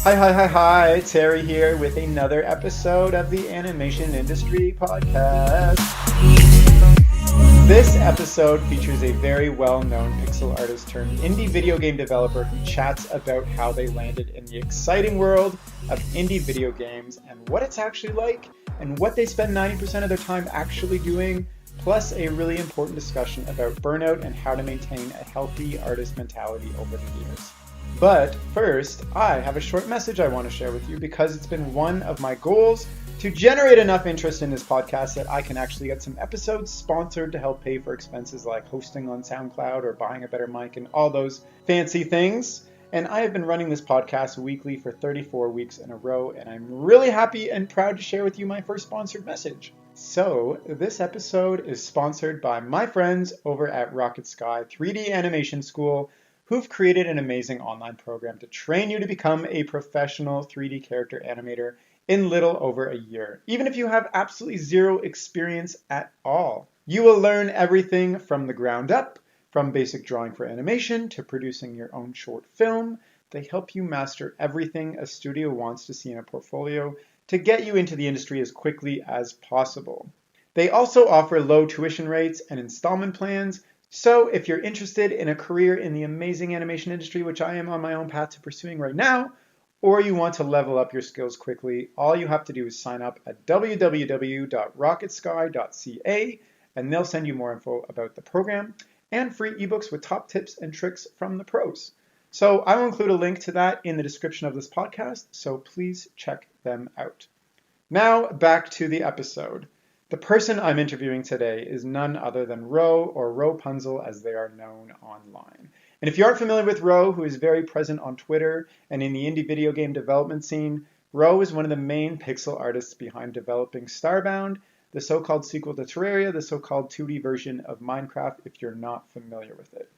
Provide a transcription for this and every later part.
Hi, Terry here with another episode of the Animation Industry Podcast. This episode features a very well-known pixel artist turned indie video game developer who chats about how they landed in the exciting world of indie video games and what it's actually like and what they spend 90% of their time actually doing, plus a really important discussion about burnout and how to maintain a healthy artist mentality over the years. But first, I have a short message I want to share with you because it's been one of my goals to generate enough interest in this podcast that I can actually get some episodes sponsored to help pay for expenses like hosting on SoundCloud or buying a better mic and all those fancy things. And I have been running this podcast weekly for 34 weeks in a row, and I'm really happy and proud to share with you my first sponsored message. So this episode is sponsored by my friends over at Rocket Sky 3D Animation School, who've created an amazing online program to train you to become a professional 3D character animator in little over a year, even if you have absolutely zero experience at all. You will learn everything from the ground up, from basic drawing for animation to producing your own short film. They help you master everything a studio wants to see in a portfolio to get you into the industry as quickly as possible. They also offer low tuition rates and installment plans. So if you're interested in a career in the amazing animation industry, which I am on my own path to pursuing right now, or you want to level up your skills quickly, all you have to do is sign up at www.rocketsky.ca, and they'll send you more info about the program and free ebooks with top tips and tricks from the pros. So I will include a link to that in the description of this podcast, so please check them out. Now back to the episode. The person I'm interviewing today is none other than Ro, or Ropunzel as they are known online. And if you aren't familiar with Ro, who is very present on Twitter and in the indie video game development scene, Ro is one of the main pixel artists behind developing Starbound, the so-called sequel to Terraria, the so-called 2D version of Minecraft, if you're not familiar with it.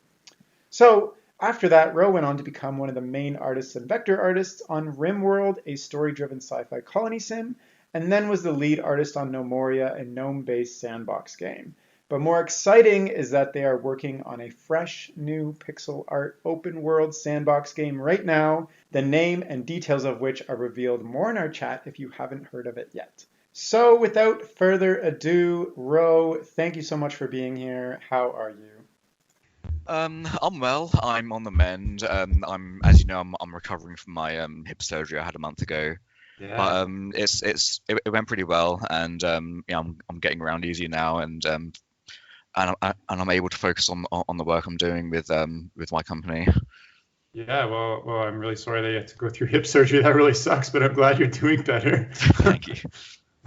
So after that, Ro went on to become one of the main artists and vector artists on RimWorld, a story-driven sci-fi colony sim, and then was the lead artist on Nomoria, a gnome-based sandbox game. But more exciting is that they are working on a fresh, new pixel art open-world sandbox game right now, the name and details of which are revealed more in our chat if you haven't heard of it yet. So without further ado, Ro, thank you so much for being here. How are you? I'm well. I'm on the mend. As you know, I'm recovering from my hip surgery I had a month ago. Yeah. But it went pretty well, and I'm getting around easier now, and I'm able to focus on the work I'm doing with my company. Yeah, well, I'm really sorry that you had to go through hip surgery. That really sucks, but I'm glad you're doing better. Thank you.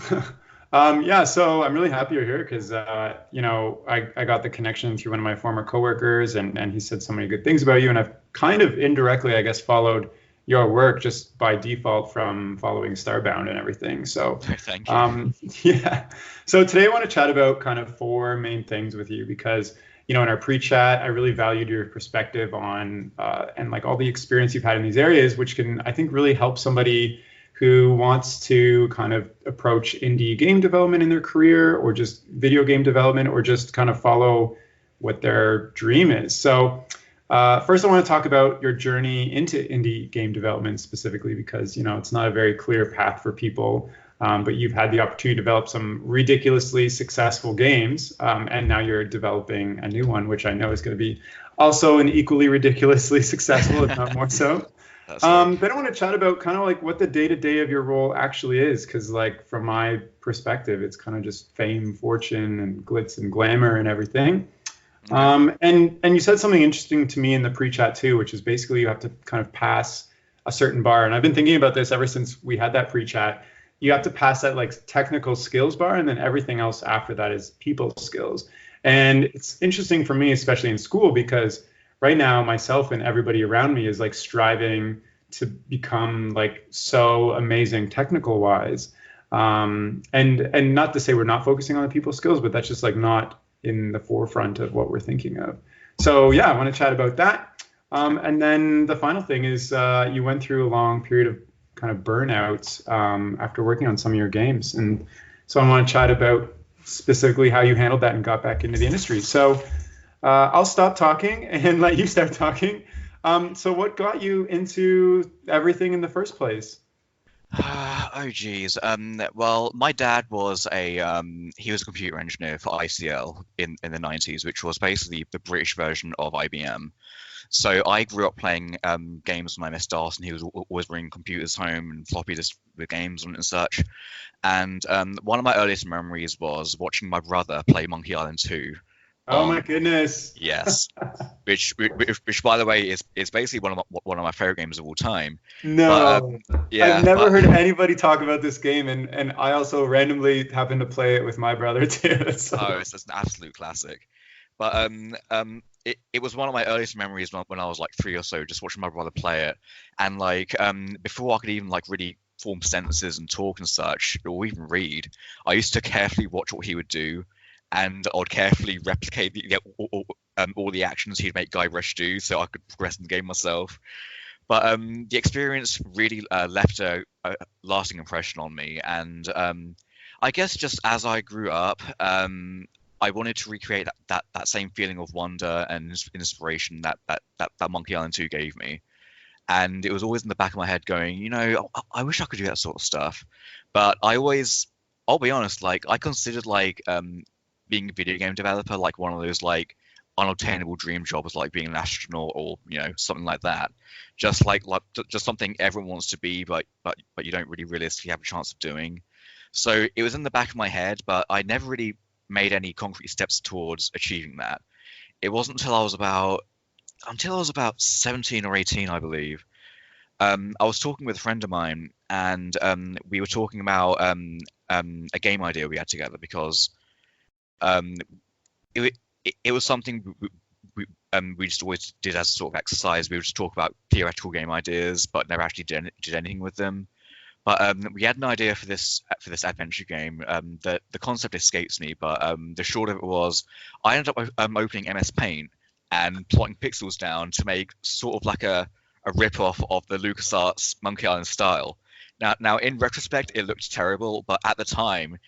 So I'm really happy you're here because I got the connection through one of my former coworkers, and he said so many good things about you, and I've kind of indirectly, I guess, followed your work just by default from following Starbound and everything. So thank you. Yeah. So today I want to chat about kind of four main things with you because, in our pre-chat, I really valued your perspective on and like all the experience you've had in these areas, which can, I think, really help somebody who wants to kind of approach indie game development in their career or just video game development or just kind of follow what their dream is. So first, I want to talk about your journey into indie game development specifically because, it's not a very clear path for people, but you've had the opportunity to develop some ridiculously successful games, and now you're developing a new one, which I know is going to be also an equally ridiculously successful, if not more so. Then I want to chat about kind of like what the day-to-day of your role actually is, because like from my perspective, it's kind of just fame, fortune, and glitz and glamour and everything. And you said something interesting to me in the pre-chat too, which is basically you have to kind of pass a certain bar. And I've been thinking about this ever since we had that pre-chat. You have to pass that like technical skills bar, and then everything else after that is people skills. And it's interesting for me, especially in school, because right now myself and everybody around me is like striving to become like so amazing technical wise. And not to say we're not focusing on the people skills, but that's just like not in the forefront of what we're thinking of. So yeah, I want to chat about that. And then the final thing is you went through a long period of kind of burnouts after working on some of your games. And so I want to chat about specifically how you handled that and got back into the industry. So I'll stop talking and let you start talking. So what got you into everything in the first place? Oh geez. Well, my dad was he was a computer engineer for ICL in the 90s, which was basically the British version of IBM. So I grew up playing games with my MS-DOS, and he was always bringing computers home and floppy disks with games on it and such. And one of my earliest memories was watching my brother play Monkey Island 2 Oh my on goodness. yes, which by the way is basically one of my favorite games of all time. But No. I've yeah, never but heard anybody talk about this game, and I also randomly happened to play it with my brother too. oh, So it's an absolute classic. But it was one of my earliest memories when I was like 3 or so, just watching my brother play it, and like before I could even like really form sentences and talk and such, or even read, I used to carefully watch what he would do, and I'd carefully replicate all the actions he'd make Guybrush do, so I could progress in the game myself. But the experience really left a lasting impression on me, and I guess just as I grew up, I wanted to recreate that same feeling of wonder and inspiration that Monkey Island 2 gave me. And it was always in the back of my head going, I wish I could do that sort of stuff. But I'll be honest, like I considered like being a video game developer like one of those like unobtainable dream jobs, like being an astronaut or something like that. Just something everyone wants to be, but you don't really realistically have a chance of doing. So it was in the back of my head, but I never really made any concrete steps towards achieving that. It wasn't until I was about 17 or 18, I believe. I was talking with a friend of mine, and we were talking about a game idea we had together because um, it was something we just always did as a sort of exercise. We would just talk about theoretical game ideas, but never actually did anything with them. But we had an idea for this adventure game. The concept escapes me, but the short of it was, I ended up opening MS Paint and plotting pixels down to make sort of like a rip-off of the LucasArts Monkey Island style. Now, in retrospect, it looked terrible, but at the time,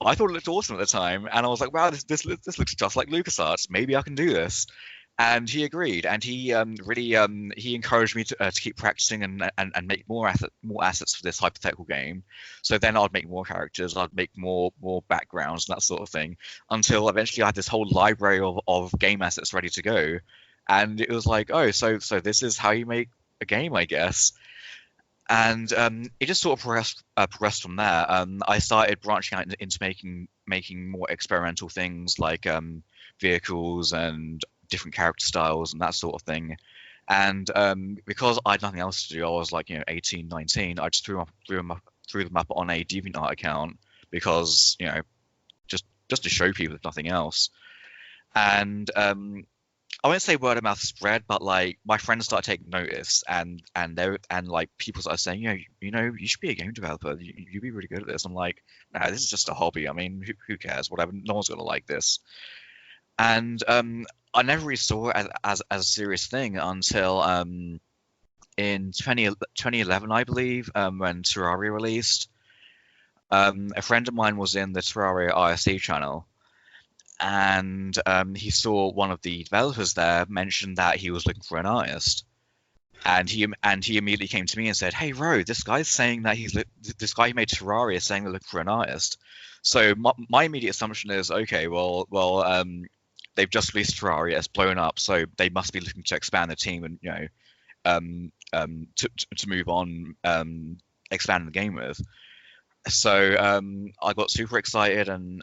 I thought it looked awesome at the time, and I was like, "Wow, this looks just like LucasArts. Maybe I can do this." And he agreed, and he really he encouraged me to keep practicing and make more assets for this hypothetical game. So then I'd make more characters, I'd make more backgrounds and that sort of thing, until eventually I had this whole library of game assets ready to go, and it was like, oh, so this is how you make a game, I guess. And it just sort of progressed from there. I started branching out into making more experimental things like vehicles and different character styles and that sort of thing. And because I had nothing else to do, I was like 18, 19. I just threw them up on a DeviantArt account because just to show people if nothing else. And I won't say word of mouth spread, but like my friends started taking notice, and like people started saying, you should be a game developer. You'd be really good at this. I'm like, nah, this is just a hobby. I mean, who cares? Whatever. No one's gonna like this. And I never really saw it as a serious thing until in 2011, I believe, when Terraria released. A friend of mine was in the Terraria IRC channel, and he saw one of the developers there mention that he was looking for an artist, and he immediately came to me and said, "Hey, Ro, this guy's saying that this guy who made Terraria is saying they're looking for an artist." So my immediate assumption is, okay, well, they've just released Terraria, it's blown up, so they must be looking to expand the team and to move on, expand the game with. So I got super excited and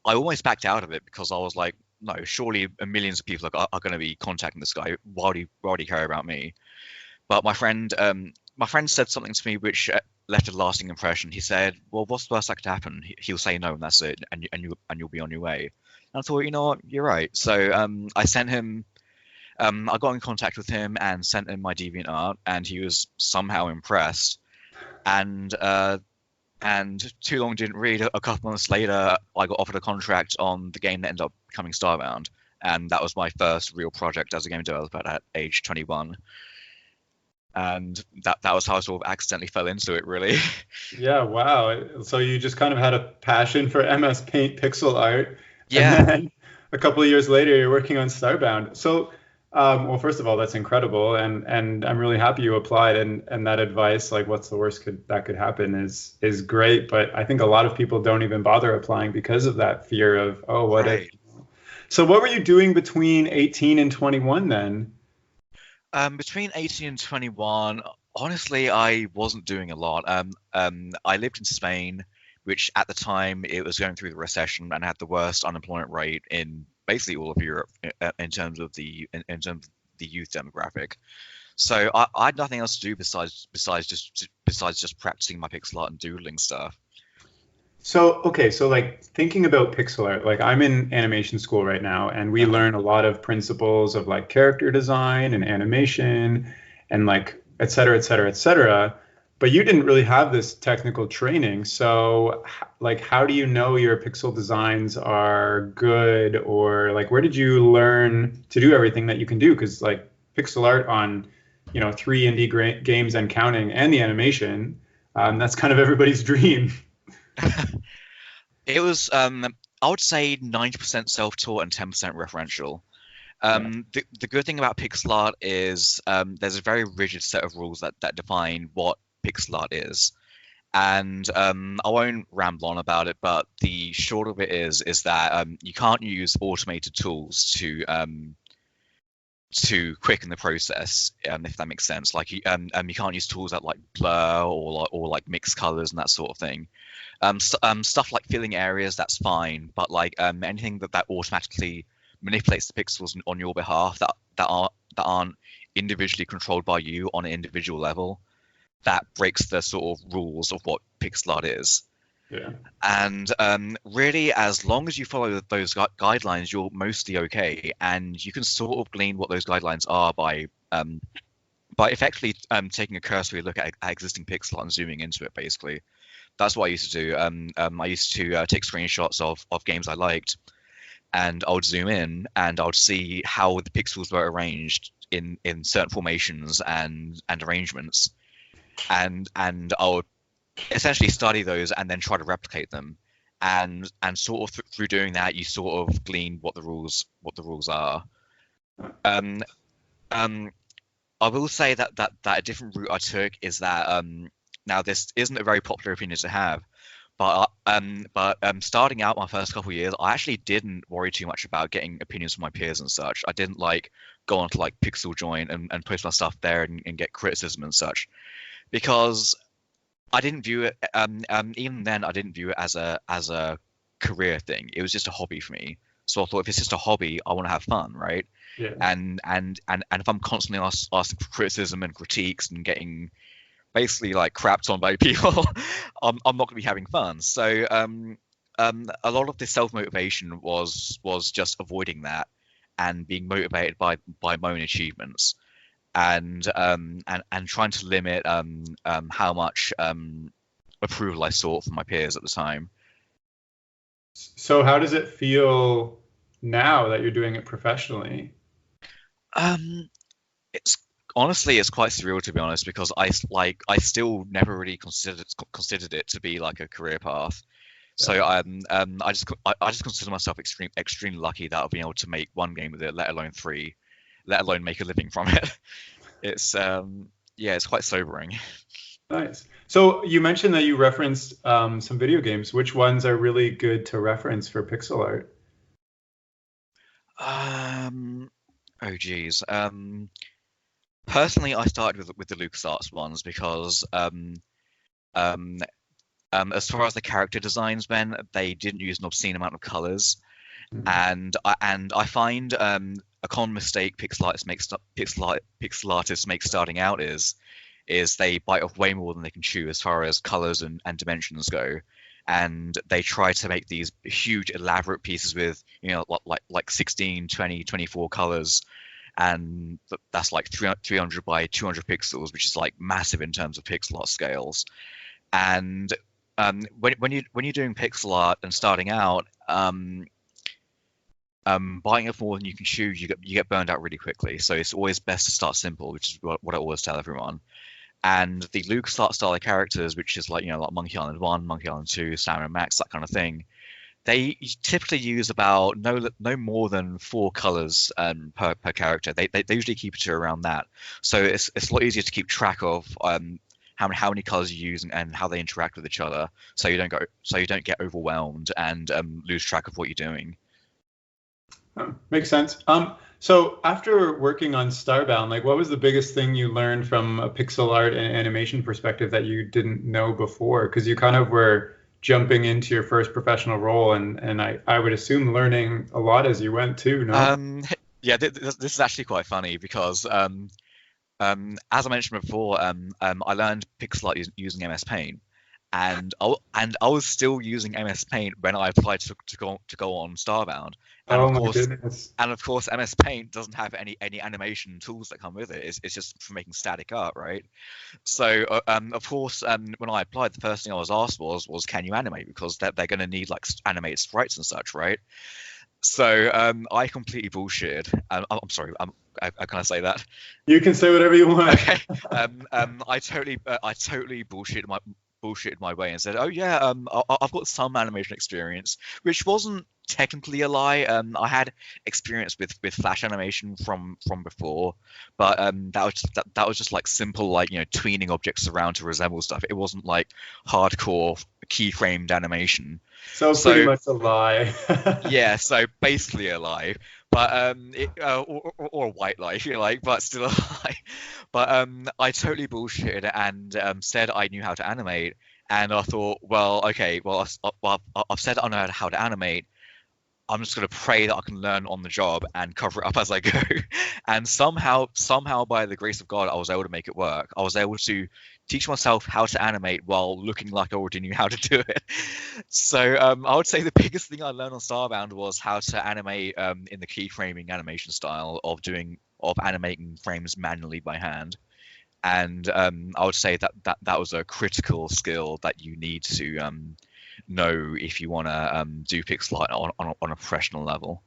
I almost backed out of it because I was like, no, surely millions of people are going to be contacting this guy. Why would he care about me? But my friend said something to me which left a lasting impression. He said, "Well, what's the worst that could happen? He'll say no, and that's it, and you'll be on your way." And I thought, you know what, you're right. So I sent him. I got in contact with him and sent him my DeviantArt, and he was somehow impressed. And too long didn't read. A couple months later, I got offered a contract on the game that ended up becoming Starbound, and that was my first real project as a game developer at age 21. And that was how I sort of accidentally fell into it, really. Yeah, wow. So you just kind of had a passion for MS Paint pixel art, and Yeah. then a couple of years later, you're working on Starbound. So Well, first of all, that's incredible, and I'm really happy you applied. And that advice, like, what's the worst that could happen, is great. But I think a lot of people don't even bother applying because of that fear of, oh, what if? Right. So, what were you doing between 18 and 21 then? Between 18 and 21, honestly, I wasn't doing a lot. I lived in Spain, which at the time it was going through the recession and had the worst unemployment rate in basically all of Europe in terms of in terms of the youth demographic. So I had nothing else to do besides just practicing my pixel art and doodling stuff. So, okay, so like thinking about pixel art, like I'm in animation school right now, and we Uh-huh. learn a lot of principles of like character design and animation and like et cetera, et cetera, et cetera. But you didn't really have this technical training. So, like, how do you know your pixel designs are good, or like, where did you learn to do everything that you can do? Because like pixel art on, three indie games and counting, and the animation, that's kind of everybody's dream. It was I would say 90% self-taught and 10% referential. Yeah. The good thing about pixel art is there's a very rigid set of rules that define what pixel art is. And I won't ramble on about it, but the short of it is that you can't use automated tools to quicken the process, if that makes sense. Like you can't use tools that like blur or like mix colors and that sort of thing. Stuff like filling areas, that's fine, but like anything that automatically manipulates the pixels on your behalf that aren't individually controlled by you on an individual level, that breaks the sort of rules of what pixel art is. Yeah. And really, as long as you follow those guidelines, you're mostly okay, and you can sort of glean what those guidelines are by effectively taking a cursory look at existing pixel art and zooming into it. Basically, that's what I used to do. I used to take screenshots of games I liked, and I would zoom in and I would see how the pixels were arranged in certain formations and arrangements, and I would essentially study those and then try to replicate them, and sort of through doing that you sort of glean what the rules are. um um I will say that a different route I took is that now this isn't a very popular opinion to have, but starting out my first couple of years, I actually didn't worry too much about getting opinions from my peers and such. I didn't like go onto like Pixel Joint and post my stuff there and get criticism and such, because I didn't view it. Even then, I didn't view it as a career thing. It was just a hobby for me. So I thought, if it's just a hobby, I want to have fun, right? Yeah. And if I'm constantly asking for criticism and critiques and getting basically like crapped on by people, I'm not going to be having fun. So a lot of this self motivation was just avoiding that and being motivated by my own achievements, and trying to limit how much approval I sought from my peers at the time. So how does it feel now that you're doing it professionally? Um, it's honestly it's quite surreal, to be honest, because I still never really considered it to be like a career path. Yeah. So I just consider myself extremely lucky that I've been able to make one game with it, let alone three, let alone make a living from it. It's yeah, it's quite sobering. Nice. So you mentioned that you referenced some video games. Which ones are really good to reference for pixel art? Um, oh geez. Personally, I started with the LucasArts ones because um, as far as the character designs went, they didn't use an obscene amount of colors, Mhm. and I find a common mistake pixel artists make starting out is they bite off way more than they can chew as far as colors and dimensions go, and they try to make these huge elaborate pieces with, like 16, 20, 24 colors, and that's like 300 by 200 pixels, which is like massive in terms of pixel art scales. And when you're doing pixel art and starting out, biting off more than you can chew, you get burned out really quickly. So it's always best to start simple, which is what I always tell everyone. And the LucasArts style of characters, which is like, like Monkey Island 1, Monkey Island 2, Sam and Max, that kind of thing, they typically use about no more than 4 colors per character. They usually keep it to around that, so it's a lot easier to keep track of how many colors you use and how they interact with each other, so you don't get overwhelmed and lose track of what you're doing. Oh, makes sense. So after working on Starbound, like what was the biggest thing you learned from a pixel art and animation perspective that you didn't know before? Because you kind of were jumping into your first professional role, and I would assume learning a lot as you went too, no? Yeah, this is actually quite funny because as I mentioned before, I learned pixel art using MS Paint, and I was still using MS Paint when I applied to go on Starbound, and Oh of my course, goodness. MS Paint doesn't have any animation tools that come with it. It's just for making static art, right? So of course, when I applied, the first thing I was asked was can you animate, because they're going to need like animated sprites and such, right? So I completely bullshitted. I'm sorry. I can I say that? You can say whatever you want. Okay. I totally bullshitted my way and said, "Oh yeah, I've got some animation experience," which wasn't technically a lie. I had experience with Flash animation from before, but that was just like simple, like, you know, tweening objects around to resemble stuff. It wasn't like hardcore keyframed animation. So pretty So much a lie. yeah, so basically a lie, but or a white lie if you like, but still a lie. But I totally bullshitted and said I knew how to animate, and I thought, well, okay, well, I've said I know how to animate. I'm just going to pray that I can learn on the job and cover it up as I go. And somehow, by the grace of God, I was able to make it work. I was able to teach myself how to animate while looking like I already knew how to do it. So I would say the biggest thing I learned on Starbound was how to animate in the keyframing animation style of animating frames manually by hand. And I would say that was a critical skill that you need to know if you want to do pixel art on a professional level.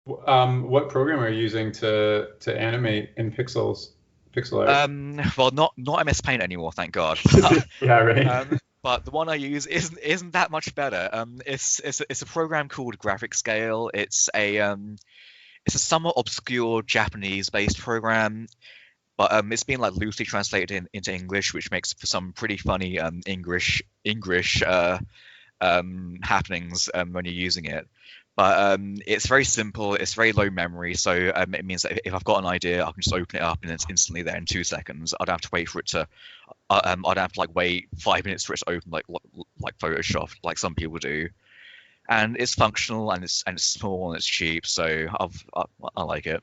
What program are you using to animate in pixel art? Well, not MS Paint anymore, thank God. Yeah, right. But the one I use isn't that much better. It's a program called Graphic Scale. It's a somewhat obscure Japanese-based program, but it's been like loosely translated into English, which makes for some pretty funny English happenings when you're using it. But it's very simple. It's very low memory, so it means that if I've got an idea, I can just open it up and it's instantly there in 2 seconds. I'd have to wait for it to, I'd have to like wait 5 minutes for it to open like Photoshop, like some people do. And it's functional and it's small and it's cheap, so I like it.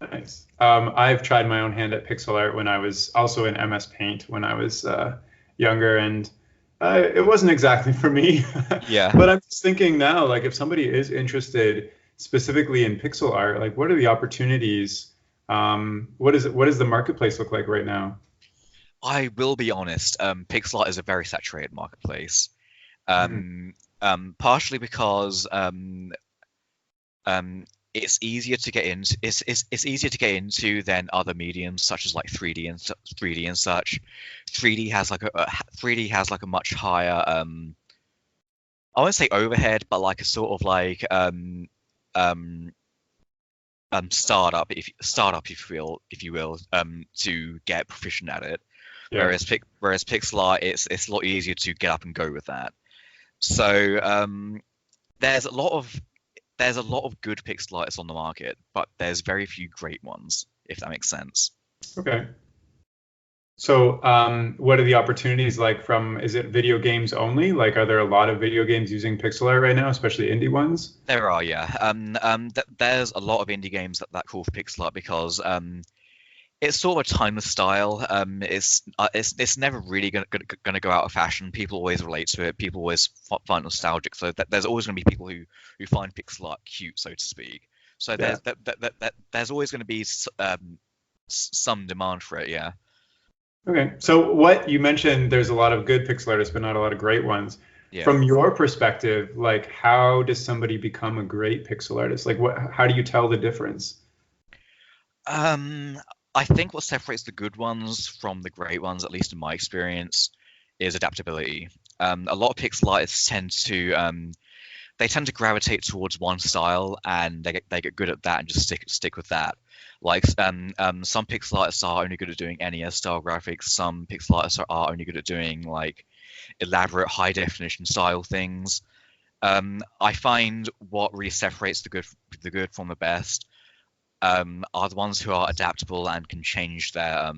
Nice. I've tried my own hand at pixel art when I was also in MS Paint when I was younger, and it wasn't exactly for me. Yeah. But I'm just thinking now, like if somebody is interested specifically in pixel art, like what are the opportunities? What does the marketplace look like right now? I will be honest, pixel art is a very saturated marketplace. Mhm. Partially because it's easier to get into. It's easier to get into than other mediums such as like 3D and such. 3D has like a much higher I won't say overhead, but like a sort of like um startup if you will to get proficient at it. Yeah. Whereas pixel art, it's a lot easier to get up and go with that. So there's a lot of good pixel artists on the market, but there's very few great ones, if that makes sense. Okay. So, what are the opportunities like from, is it video games only? Like, are there a lot of video games using pixel art right now, especially indie ones? There are, yeah. There's a lot of indie games that call for pixel art because it's sort of a timeless style. It's never really gonna go out of fashion. People always relate to it. People always find nostalgic. So there's always gonna be people who find pixel art cute, so to speak. So Yeah. there's always gonna be some demand for it. Yeah. Okay. So, what you mentioned, there's a lot of good pixel artists, but not a lot of great ones. Yeah. From your perspective, like, how does somebody become a great pixel artist? Like, how do you tell the difference? I think what separates the good ones from the great ones, at least in my experience, is adaptability. A lot of pixel artists tend to they tend to gravitate towards one style, and they get good at that and just stick with that. Like some pixel artists are only good at doing NES style graphics. Some pixel artists are only good at doing like elaborate high definition style things. I find what really separates the good from the best are the ones who are adaptable and can change their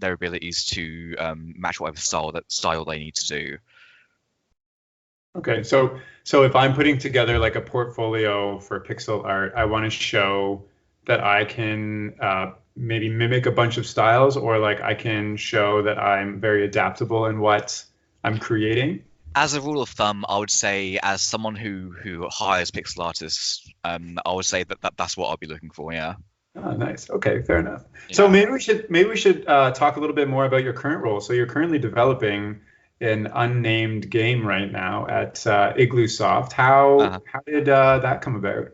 abilities to match whatever style they need to do. Okay, so if I'm putting together like a portfolio for pixel art, I want to show that I can maybe mimic a bunch of styles, or like I can show that I'm very adaptable in what I'm creating. As a rule of thumb, I would say, as someone who hires pixel artists, I would say that's what I'll be looking for. Yeah. Oh, nice. Okay, fair enough. Yeah. So maybe we should talk a little bit more about your current role. So you're currently developing an unnamed game right now at Igloosoft. How did that come about?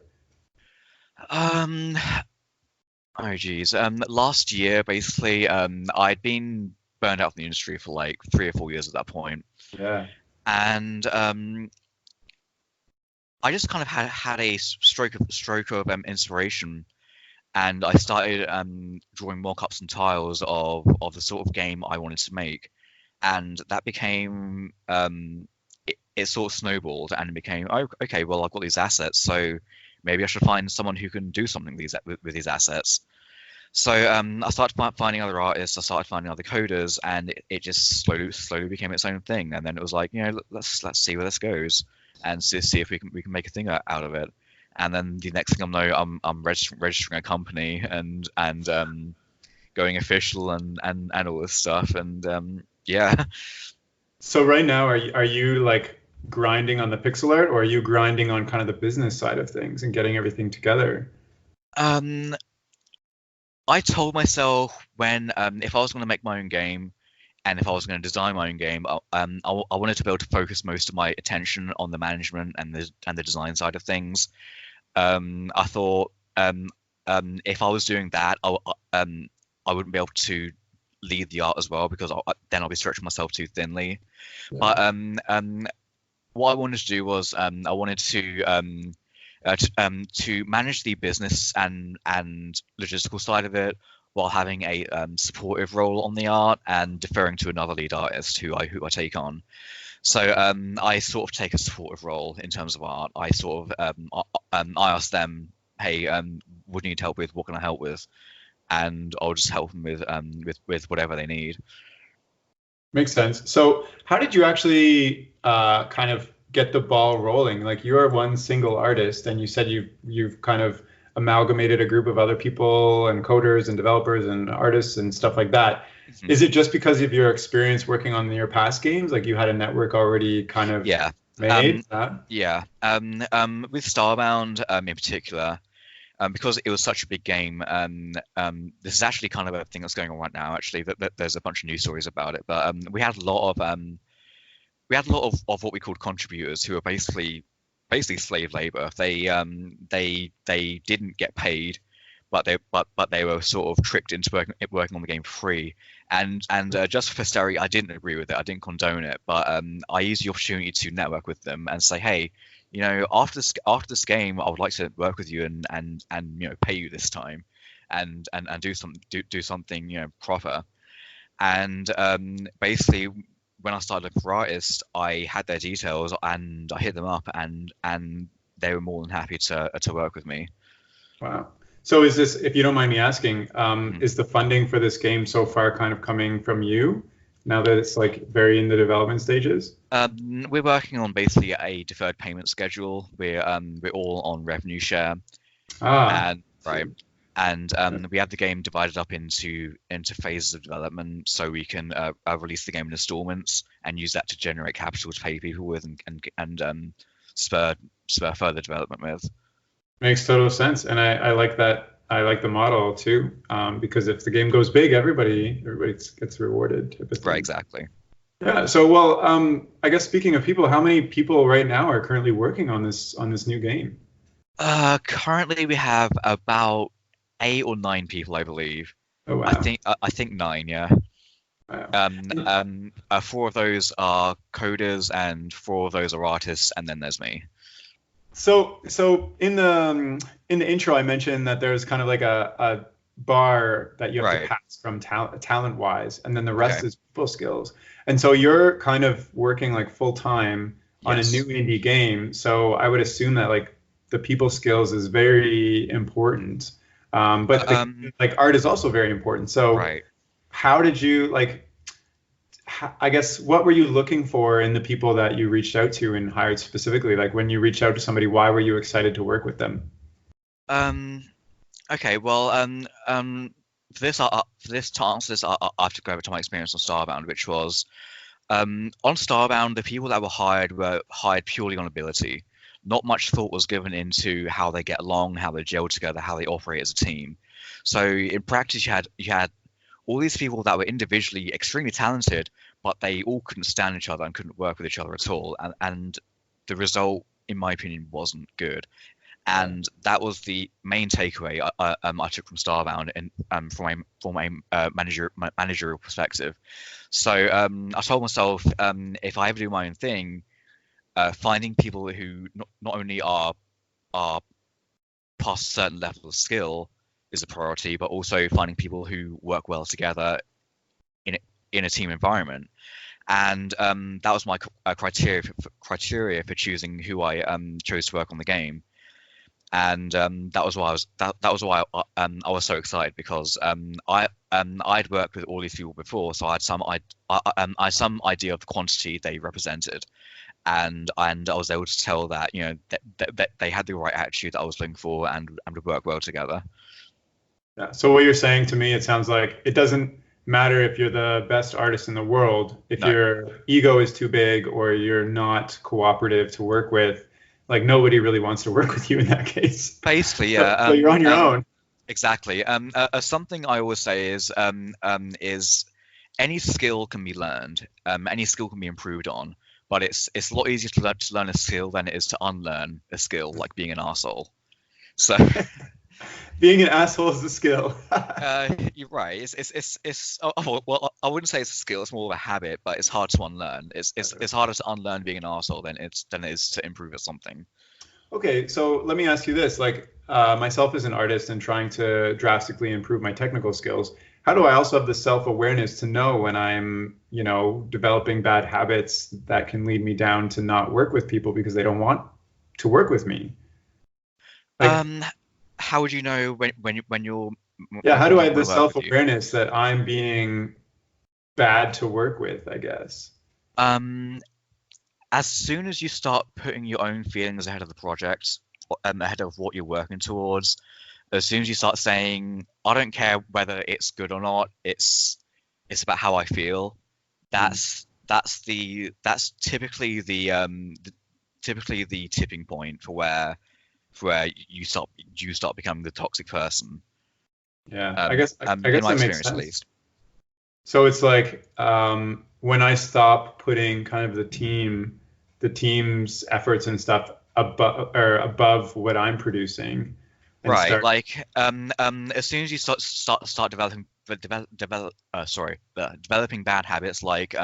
Oh geez. Last year, basically, I'd been burned out from the industry for like 3 or 4 years at that point. Yeah. And I just kind of had a stroke of inspiration, and I started drawing mock-ups and tiles of the sort of game I wanted to make, and that became it sort of snowballed, and it became, oh, okay, well, I've got these assets, so maybe I should find someone who can do something with these assets. So I started finding other artists, I started finding other coders, and it just slowly became its own thing. And then it was like, let's see where this goes, and see if we can make a thing out of it. And then the next thing I know, I'm registering a company and going official and all this stuff. And yeah. So right now, are you like grinding on the pixel art, or are you grinding on kind of the business side of things and getting everything together? I told myself when if I was going to make my own game, and if I was going to design my own game, I wanted to be able to focus most of my attention on the management and the design side of things. I thought if I was doing that, I wouldn't be able to lead the art as well, because then I'll be stretching myself too thinly. Yeah. But what I wanted to do was I wanted to manage the business and logistical side of it, while having a supportive role on the art and deferring to another lead artist who I take on. So I sort of take a supportive role in terms of art. I sort of I ask them, hey, what do you need help with? What can I help with? And I'll just help them with whatever they need. Makes sense. So how did you actually kind of get the ball rolling? Like, you are one single artist, and you said you've kind of amalgamated a group of other people and coders and developers and artists and stuff like that. Mm-hmm. Is it just because of your experience working on your past games? Like, you had a network already kind of made? Yeah. With Starbound in particular, because it was such a big game, this is actually kind of a thing that's going on right now, actually, that there's a bunch of news stories about it. But we had a lot of what we called contributors, who are basically slave labor. They didn't get paid, but they were sort of tricked into working on the game for free. And just for posterity, I didn't agree with it. I didn't condone it, but I used the opportunity to network with them and say, hey, after this game, I would like to work with you and pay you this time, and do something proper. And basically, when I started looking for artists, I had their details and I hit them up, and they were more than happy to work with me. Wow. So is this, if you don't mind me asking, is the funding for this game so far kind of coming from you, now that it's like very in the development stages? We're working on basically a deferred payment schedule. We're all on revenue share. And we have the game divided up into phases of development, so we can release the game in installments and use that to generate capital to pay people with and spur further development with. Makes total sense, and I like that. I like the model too, because if the game goes big, everybody gets rewarded. Right, exactly. Yeah. So, well, I guess speaking of people, how many people right now are currently working on this new game? Currently, we have about 8 or 9 people, I believe. Oh wow. I think 9, yeah. Wow. 4 of those are coders, and 4 of those are artists, and then there's me. So in the intro, I mentioned that there's kind of like a bar that you have to Right. pass from talent wise, and then the Okay. rest is people skills. And so you're kind of working like full time on a new Yes. indie game. So I would assume that like the people skills is very important. But Um. like art is also very important. So Right. how did you like? I guess what were you looking for in the people that you reached out to and hired specifically? Like when you reached out to somebody, why were you excited to work with them? Um. Okay. Well. For this to answer this, I have to go over to my experience on Starbound, which was on Starbound, the people that were hired purely on ability. Not much thought was given into how they get along, how they gel together, how they operate as a team. So in practice, you had all these people that were individually extremely talented, but they all couldn't stand each other and couldn't work with each other at all. And the result, in my opinion, wasn't good. Yeah. And that was the main takeaway I took from Starbound and from a managerial perspective. So I told myself, if I ever do my own thing, finding people who not only are past a certain level of skill is a priority, but also finding people who work well together in in a team environment. And that was my criteria for choosing who I chose to work on the game. And that was why I was so excited because I'd worked with all these people before, so I had some idea of the quantity they represented, and I was able to tell that that they had the right attitude that I was looking for and would work well together. Yeah. So what you're saying to me, it sounds like it doesn't matter if you're the best artist in the world, if No, your ego is too big or you're not cooperative to work with, like nobody really wants to work with you in that case. basically, So, yeah. so you're on your own. Exactly. Something I always say is any skill can be learned. Any skill can be improved on, but it's a lot easier to learn a skill than it is to unlearn a skill, like being an arsehole. So Being an asshole is a skill. you're right. Well, I wouldn't say it's a skill. It's more of a habit, but it's hard to unlearn. It's harder to unlearn being an arsehole than it is to improve at something. Okay, so let me ask you this: like myself as an artist and trying to drastically improve my technical skills, how do I also have the self-awareness to know when I'm, developing bad habits that can lead me down to not work with people because they don't want to work with me? Like, Um, how would you know yeah, when how people do I don't have the want to work with you? self-awareness that I'm being bad to work with, I guess? Um, as soon as you start putting your own feelings ahead of the project, ahead of what you're working towards, as soon as you start saying, "I don't care whether it's good or not. It's about how I feel." Mm. That's typically the tipping point for where you start becoming the toxic person. Yeah, I In guess my that makes experience, at sense. least. So it's like when I stop putting kind of the team's efforts and stuff above what I'm producing, and Right, start. like as soon as you start developing bad habits, like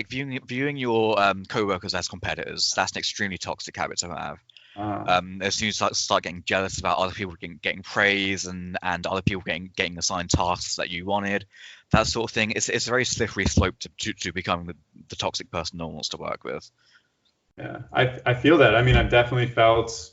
viewing your coworkers as competitors, that's an extremely toxic habit to have. Uh, As soon as you start getting jealous about other people getting praise and other people getting assigned tasks that you wanted, that sort of thing, it's a very slippery slope to becoming the toxic person no one wants to work with. yeah, I feel that. I mean, I've definitely felt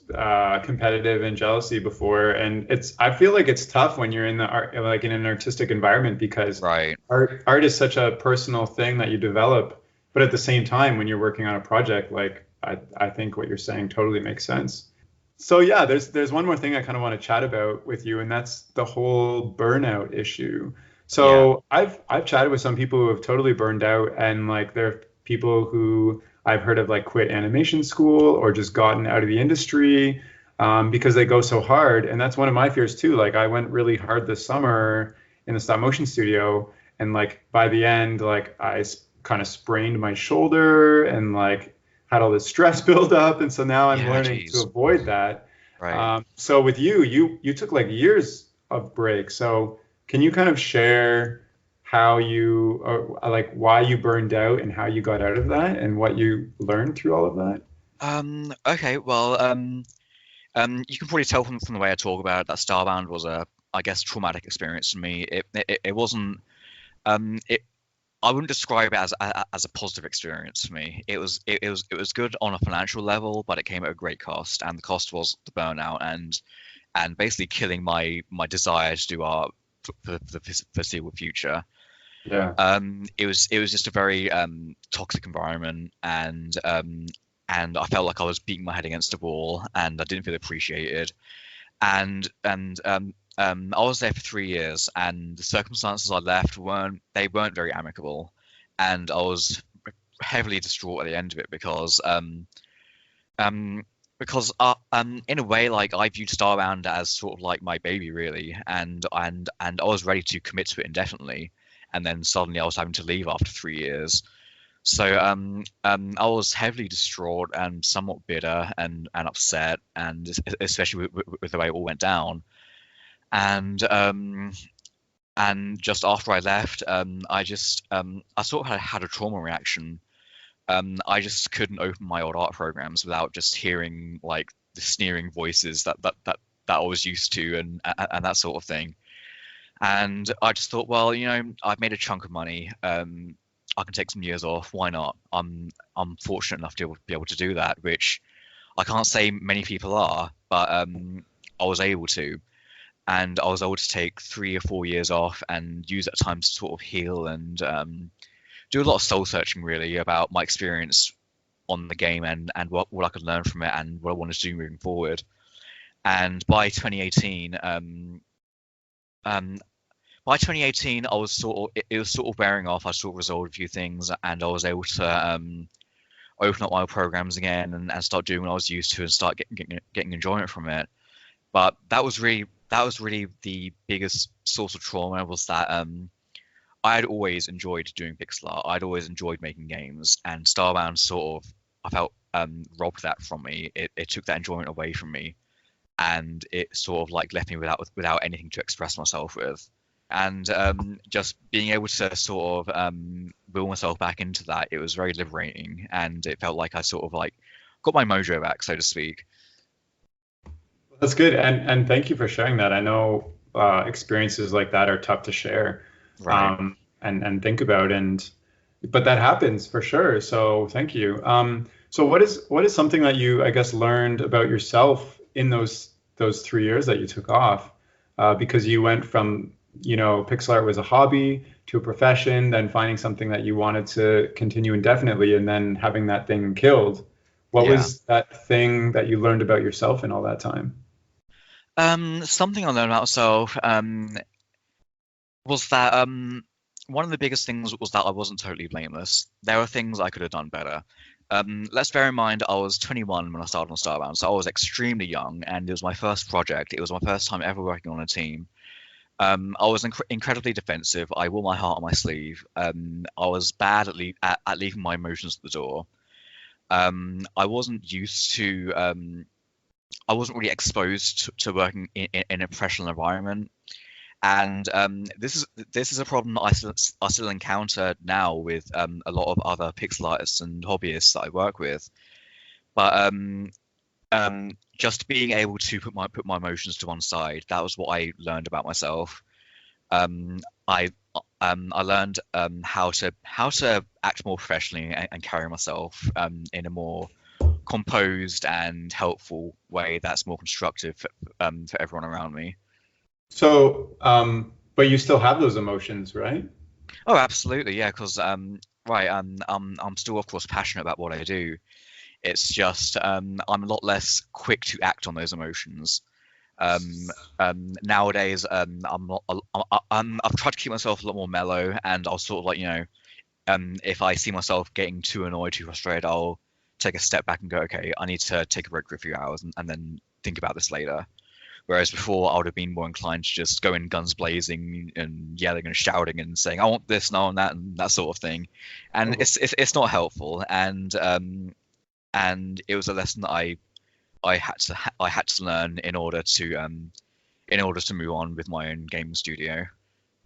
competitive and jealousy before, and I feel like it's tough when you're in the art, like in an artistic environment, because Right. art is such a personal thing that you develop. But at the same time, when you're working on a project, like I think what you're saying totally makes sense. So yeah, there's one more thing I kind of want to chat about with you, and that's the whole burnout issue. Yeah. So I've chatted with some people who have totally burned out, and like there are people who I've heard of like quit animation school or just gotten out of the industry because they go so hard. And that's one of my fears too. Like I went really hard this summer in the stop motion studio, and like by the end, like kind of sprained my shoulder and like had all this stress build up, and so now I'm Yeah. learning to Geez. avoid that. Right. So with you took like years of break. So can you kind of share how you, or like why you burned out and how you got out of that and what you learned through all of that? Okay, well, you can probably tell from the way I talk about it that Starbound was a, I guess, traumatic experience for me. It wasn't, it I wouldn't describe it as a positive experience for me. It was good on a financial level, but it came at a great cost, and the cost was the burnout and basically killing my desire to do art for the foreseeable future. Yeah. It was just a very toxic environment, and I felt like I was beating my head against a wall, and I didn't feel appreciated. And I was there for 3 years, and the circumstances I left weren't very amicable, and I was heavily distraught at the end of it um, in a way, like I viewed Starbound as sort of like my baby, really, and I was ready to commit to it indefinitely, and then suddenly I was having to leave after 3 years. So I was heavily distraught and somewhat bitter and upset, and especially with the way it all went down. And just after I left, I sort of had a trauma reaction. I just couldn't open my old art programs without just hearing like the sneering voices that I was used to, and that sort of thing. And I just thought, well, I've made a chunk of money. I can take some years off. Why not? I'm fortunate enough to be able to do that, which I can't say many people are, but I was able to, and I was able to take 3 or 4 years off and use that time to sort of heal and do a lot of soul searching, really, about my experience on the game and what I could learn from it and what I wanted to do moving forward. And um, by 2018, I was sort of it was sort of wearing off. I sort of resolved a few things, and I was able to open up my programs again and start doing what I was used to and start getting enjoyment from it. But that was really the biggest source of trauma, was that I had always enjoyed doing pixel art. I'd always enjoyed making games, and Starbound sort of, I felt, robbed that from me. It took that enjoyment away from me, and it sort of like left me without anything to express myself with. And just being able to sort of will myself back into that, it was very liberating, and it felt like I sort of like got my mojo back, so to speak. That's good, and thank you for sharing that. I know experiences like that are tough to share, Right. and think about, but that happens for sure. So thank you. So what is something that you, I guess, learned about yourself in those 3 years that you took off, because you went from, pixel art was a hobby to a profession, then finding something that you wanted to continue indefinitely, and then having that thing killed. What Yeah. was that thing that you learned about yourself in all that time? Something I learned about myself was that one of the biggest things was that I wasn't totally blameless. There were things I could have done better. Let's bear in mind I was 21 when I started on Starbound, so I was extremely young, and it was my first project. It was my first time ever working on a team. I was incredibly defensive. I wore my heart on my sleeve. I was bad at leaving my emotions at the door. I wasn't used to. I wasn't really exposed to working in a professional environment, and this is a problem that I still encounter now with a lot of other pixel artists and hobbyists that I work with. But just being able to put my emotions to one side, that was what I learned about myself. Um, I I learned how to act more professionally and carry myself in a more composed and helpful way that's more constructive for everyone around me. So, but you still have those emotions, right? Oh, absolutely, yeah. Because right, I'm still of course passionate about what I do. It's just I'm a lot less quick to act on those emotions. Nowadays, I'm not. I've tried to keep myself a lot more mellow, and I'll sort of like if I see myself getting too annoyed, too frustrated, I'll take a step back and go, okay, I need to take a break for a few hours and then think about this later. Whereas before, I would have been more inclined to just go in guns blazing and yelling and shouting and saying, "I want this, and I want that," and that sort of thing. And Oh. it's not helpful. And it was a lesson that I had to learn in order to move on with my own gaming studio.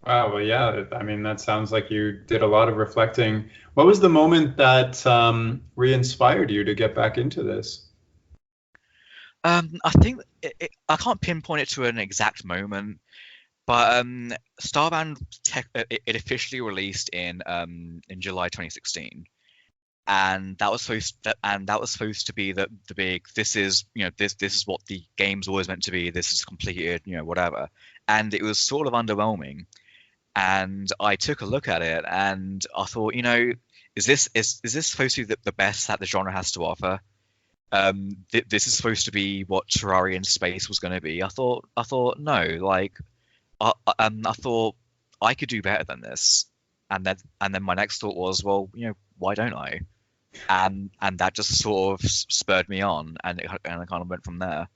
Wow. Well, yeah. I mean, that sounds like you did a lot of reflecting. What was the moment that re-inspired you to get back into this? I think I can't pinpoint it to an exact moment, but Starbound it officially released in July 2016, and that was supposed to be the big, this is, this is what the game's always meant to be. This is completed, whatever. And it was sort of underwhelming. And I took a look at it and I thought, is this supposed to be the best that the genre has to offer? This is supposed to be what Terraria in space was going to be. I thought no, like I thought I could do better than this. And then my next thought was, well, why don't I? And that just sort of spurred me on, and I kind of went from there.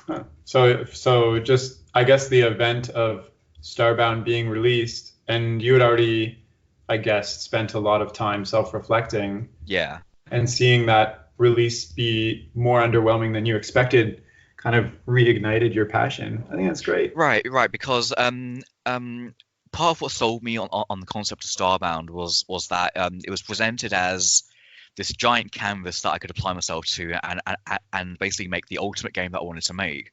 Huh. So just I guess the event of Starbound being released, and you had already, I guess, spent a lot of time self-reflecting Yeah. and seeing that release be more underwhelming than you expected, kind of reignited your passion. I think that's great. Right, because part of what sold me on the concept of Starbound was that it was presented as this giant canvas that I could apply myself to and basically make the ultimate game that I wanted to make.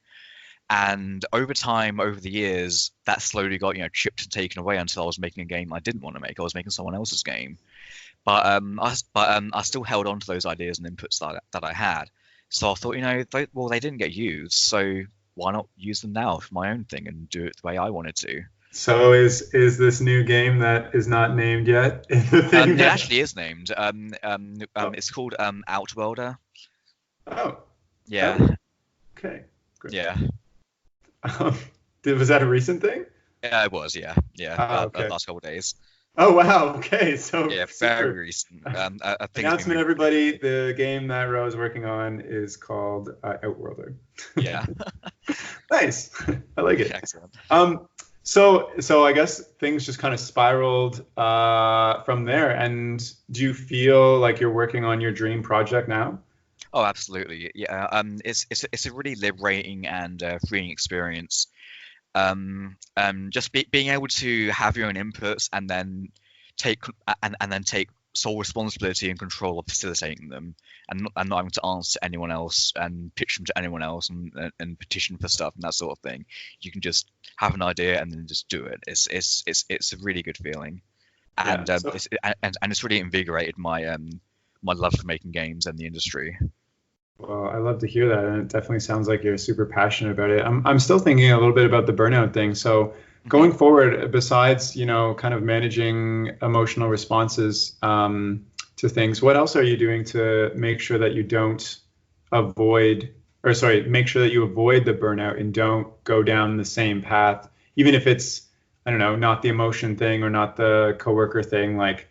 And over time, over the years, that slowly got chipped and taken away until I was making a game I didn't want to make. I was making someone else's game, but I still held on to those ideas and inputs that I had. So I thought, they didn't get used, so why not use them now for my own thing and do it the way I wanted to? So is this new game that is not named yet the thing It that? actually is named. Oh, It's called Outworlder. oh, Yeah, oh, okay, great. yeah, Um, was that a recent thing? yeah. It was. Yeah, yeah. Ah, The okay. last couple of days. Oh wow. Okay. So Yeah, very super. recent. I think it's Announcement, been. everybody. The game that Ro is working on is called Outworlder. Yeah, Nice. I like it. excellent. Um, so I guess things just kind of spiraled from there. And do you feel like you're working on your dream project now? Oh, absolutely. Yeah. It's a really liberating and freeing experience. Just being able to have your own inputs take and then take sole responsibility and control of facilitating them, and not having to answer to anyone else and pitch them to anyone else and petition for stuff and that sort of thing. You can just have an idea and then just do it. It's a really good feeling, Yeah. and it's really invigorated my love for making games and the industry. Well, I love to hear that, and it definitely sounds like you're super passionate about it. I'm still thinking a little bit about the burnout thing. So Mhm. going forward, besides kind of managing emotional responses to things, what else are you doing to make sure that you don't avoid, or sorry, make sure that you avoid the burnout and don't go down the same path, even if it's, I don't know, not the emotion thing or not the coworker thing, like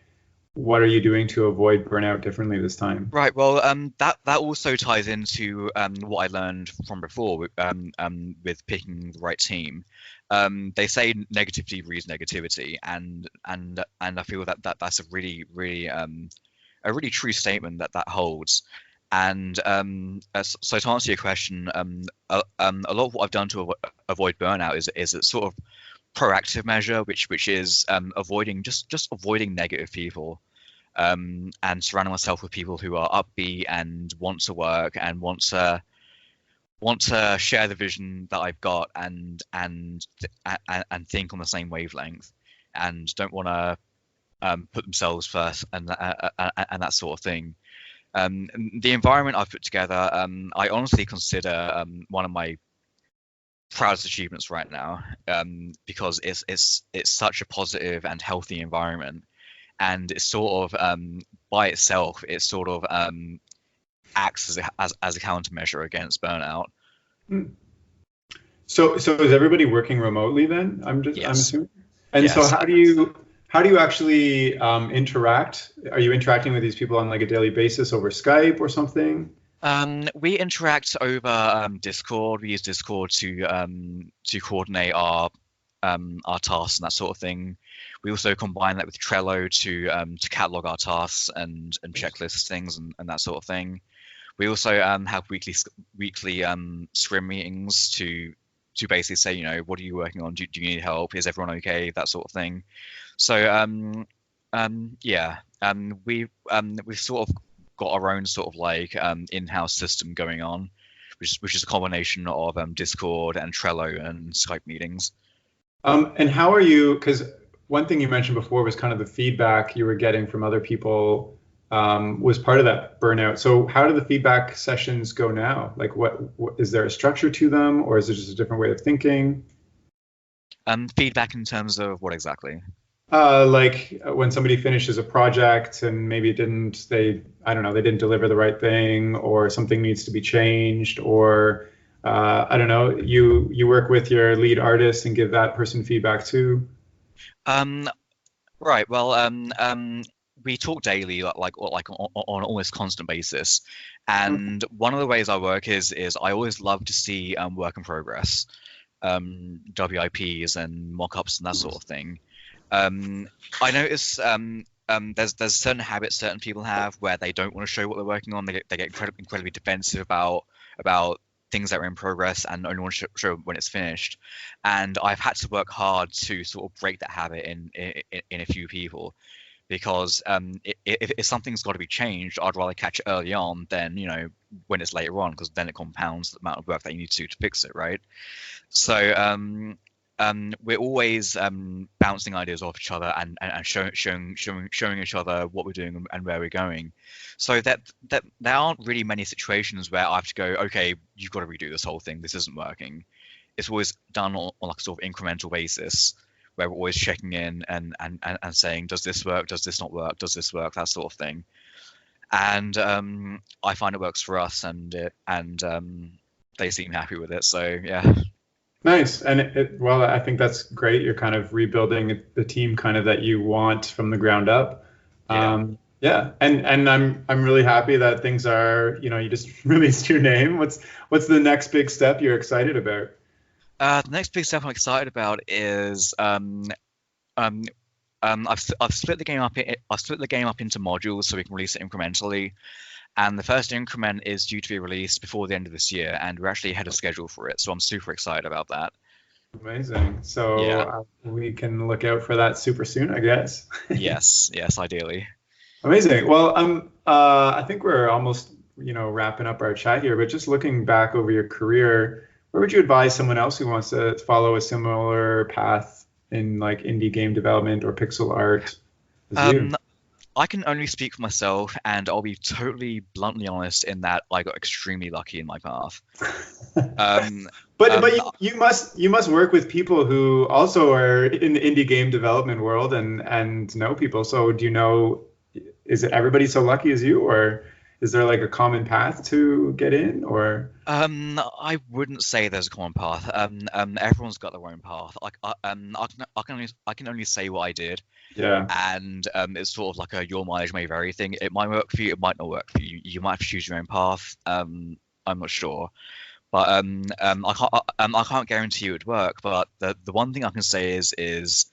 what are you doing to avoid burnout differently this time? Right. Well, that also ties into what I learned from before with picking the right team. They say negativity breeds negativity, and I feel that's a really true statement that holds. And so to answer your question, a lot of what I've done to avoid burnout is a sort of proactive measure, which is avoiding just avoiding negative people, and surrounding myself with people who are upbeat and want to work and want to share the vision that I've got and think on the same wavelength and don't want to put themselves first and that sort of thing. The environment I've put together, I honestly consider one of my proudest achievements right now, because it's such a positive and healthy environment, and it's sort of by itself, it sort of acts as a countermeasure against burnout. Hmm. So is everybody working remotely then? I'm Yes, assuming. And so yes. how do you actually interact? Are you interacting with these people on like a daily basis over Skype or something? We interact over Discord. We use Discord to coordinate our tasks and that sort of thing. We also combine that with Trello to catalog our tasks and checklist things and that sort of thing. We also have weekly scrim meetings to basically say, what are you working on? Do you need help? Is everyone okay? That sort of thing. So yeah, we've sort of got our own sort of like in-house system going on, which is a combination of Discord and Trello and Skype meetings. And how are you? Because one thing you mentioned before was kind of the feedback you were getting from other people was part of that burnout. So how do the feedback sessions go now? Like, what is there a structure to them, or is it just a different way of thinking? Feedback in terms of what exactly? Like when somebody finishes a project and maybe I don't know, they didn't deliver the right thing, or something needs to be changed, or I don't know, you work with your lead artist and give that person feedback too. Right. Well, we talk daily, like on an almost constant basis, and one of the ways I work is I always love to see work in progress, WIPs and mock-ups and that sort of thing. I notice there's certain habits certain people have where they don't want to show what they're working on. They get incredibly defensive about things that are in progress and only want to show when it's finished. And I've had to work hard to sort of break that habit in a few people, because if something's got to be changed, I'd rather catch it early on than when it's later on, because then it compounds the amount of work that you need to fix it, right? So we're always bouncing ideas off each other and showing each other what we're doing and where we're going. So that there aren't really many situations where I have to go, okay, you've got to redo this whole thing. This isn't working. It's always done on like a sort of incremental basis, where we're always checking in and saying, does this work? Does this not work? Does this work? That sort of thing. And I find it works for us, and they seem happy with it. So yeah. Nice. And well, I think that's great. You're kind of rebuilding the team kind of that you want from the ground up. Yeah. Yeah. And I'm really happy that things are, you just released your name. What's the next big step you're excited about? The next big step I'm excited about is I've split the game up. I've split the game up into modules so we can release it incrementally. And the first increment is due to be released before the end of this year, and we're actually ahead of schedule for it. So I'm super excited about that. Amazing. So Yeah. We can look out for that super soon, I guess. Yes, ideally. Amazing. Well, I think we're almost, wrapping up our chat here, but just looking back over your career, where would you advise someone else who wants to follow a similar path in like indie game development or pixel art as you? I can only speak for myself, and I'll be totally bluntly honest in that I got extremely lucky in my path. But you must work with people who also are in the indie game development world and know people. So do you know, is it everybody so lucky as you, or is there like a common path to get in, or? I wouldn't say there's a common path. Everyone's got their own path. I can only say what I did. Yeah. And it's sort of like a your mileage may vary thing. It might work for you, it might not work for you. You might have to choose your own path. I'm not sure, but I can't guarantee it would work. But the one thing I can say is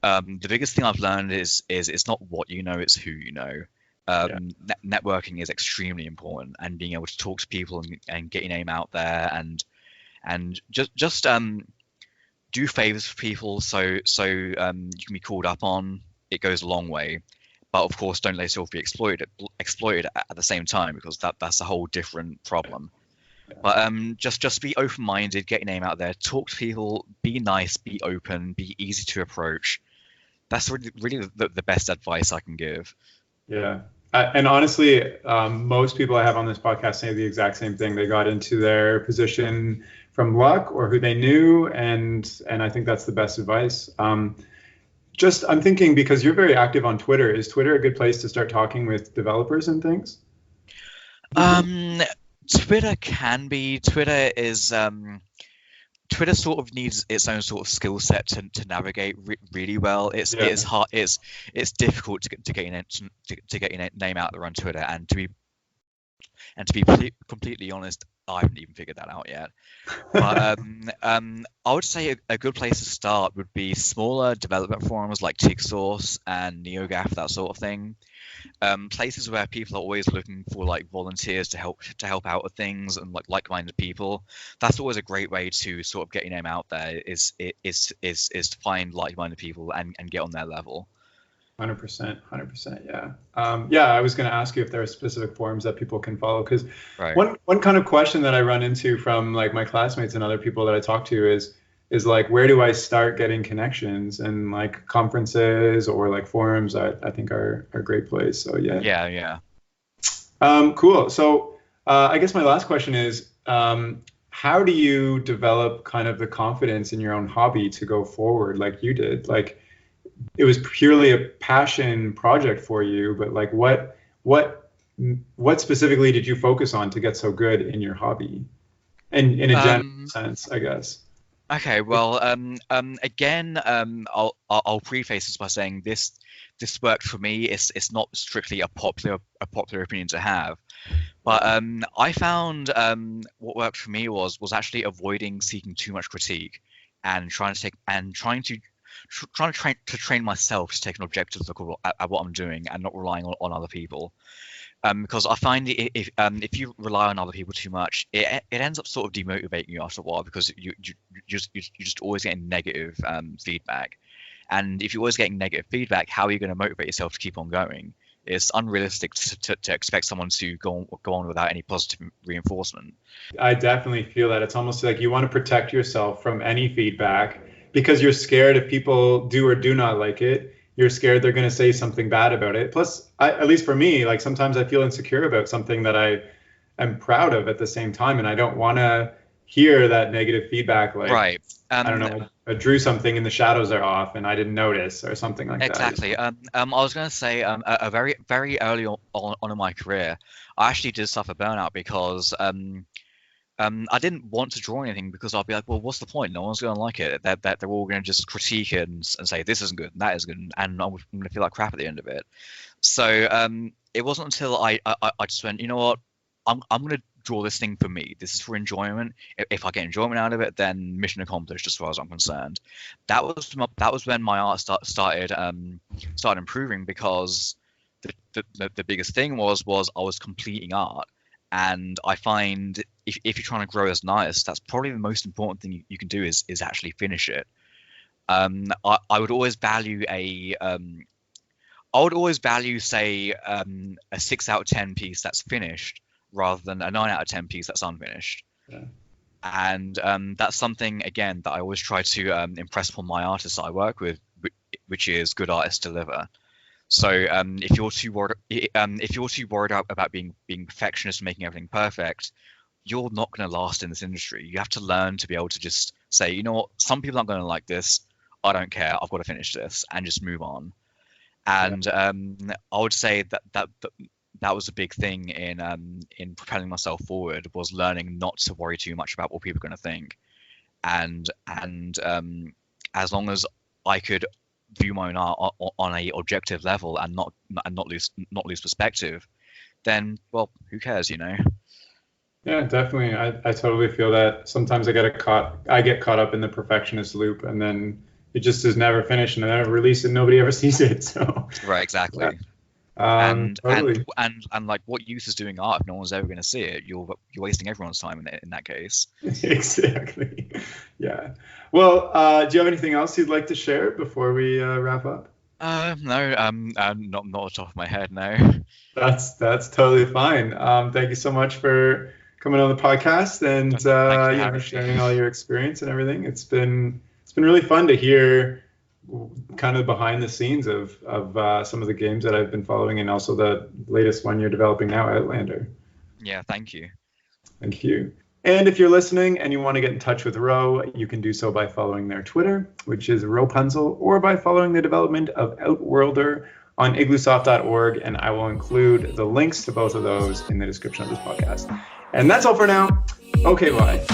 the biggest thing I've learned is it's not what you know, it's who you know. Networking is extremely important, and being able to talk to people and get your name out there and just do favors for people so you can be called up on. It goes a long way, but of course don't let yourself be exploited at the same time, because that's a whole different problem. But just be open-minded, get your name out there, talk to people, be nice, be open, be easy to approach. That's really the best advice I can give. Yeah. And honestly, most people I have on this podcast say the exact same thing. They got into their position from luck or who they knew, and I think that's the best advice. I'm thinking, because you're very active on Twitter, is Twitter a good place to start talking with developers and things? Twitter can be. Twitter sort of needs its own sort of skill set to navigate really well. It's hard. It's difficult to get your name out there on Twitter, and to be And to be completely honest, I haven't even figured that out yet. But I would say a good place to start would be smaller development forums like Igloosoft and NeoGAF, that sort of thing. Places where people are always looking for like volunteers to help out with things, and like-minded people. That's always a great way to sort of get your name out there. Is to find like-minded people and get on their level. 100%, yeah. Yeah, I was going to ask you if there are specific forums that people can follow, because Right. one kind of question that I run into from like my classmates and other people that I talk to is like, where do I start getting connections? And like conferences or like forums, I think are a great place. So yeah. Yeah. Cool. So I guess my last question is, how do you develop kind of the confidence in your own hobby to go forward like you did? Like, it was purely a passion project for you, but like what specifically did you focus on to get so good in your hobby? And in a general sense, I guess. Okay, well, again, I'll preface this by saying this worked for me. It's not strictly a popular opinion to have, but I found what worked for me was actually avoiding seeking too much critique and trying to train myself to take an objective look at what I'm doing and not relying on other people. Because I find if you rely on other people too much, it ends up sort of demotivating you after a while, because you just always getting negative feedback, and if you're always getting negative feedback, how are you going to motivate yourself to keep on going? It's unrealistic to expect someone to go on without any positive reinforcement. I definitely feel that. It's almost like you want to protect yourself from any feedback, because you're scared if people do or do not like it. You're scared they're going to say something bad about it. Plus, at least for me, like sometimes I feel insecure about something that I am proud of at the same time, and I don't want to hear that negative feedback. Like, right. I don't know, I drew something and the shadows are off and I didn't notice, or something like exactly. that. I was going to say a very, very early on in my career, I actually did suffer burnout because I didn't want to draw anything, because I'll be like, well, what's the point? No one's going to like it. That they're all going to just critique it and say this isn't good and that is good, and I'm going to feel like crap at the end of it. So it wasn't until I just went, you know what, I'm going to draw this thing for me. This is for enjoyment. If I get enjoyment out of it, then mission accomplished as far as I'm concerned. That was when my art started improving, because the biggest thing was I was completing art. And I find if you're trying to grow as an artist, that's probably the most important thing you can do is actually finish it. I would always value say a 6 out of 10 piece that's finished rather than a 9 out of 10 piece that's unfinished. Yeah. And that's something, again, that I always try to impress upon my artists I work with, which is good artists deliver. So if you're too worried about being perfectionist and making everything perfect, you're not going to last in this industry. You have to learn to be able to just say, you know what, some people aren't going to like this. I don't care. I've got to finish this, and just move on. And I would say that was a big thing in propelling myself forward, was learning not to worry too much about what people are going to think, and as long as I could view my own art on a objective level and not lose perspective, then, well, who cares, you know? Yeah, definitely. I totally feel that. Sometimes I get caught up in the perfectionist loop, and then it just is never finished, and I never release it, and nobody ever sees it. So right, exactly. Yeah. Totally. And like, what use is doing art if no one's ever going to see it? You're wasting everyone's time in that case. Exactly. Yeah. Well, do you have anything else you'd like to share before we wrap up? No, not off the top of my head, no. That's totally fine. Thank you so much for coming on the podcast and sharing all your experience and everything. It's been really fun to hear kind of behind the scenes of some of the games that I've been following, and also the latest one you're developing now, Outlander. Yeah, thank you. Thank you. And if you're listening and you want to get in touch with Ro, you can do so by following their Twitter, which is Ropunzel, or by following the development of Outworlder on igloosoft.org, and I will include the links to both of those in the description of this podcast. And that's all for now. Okay, bye.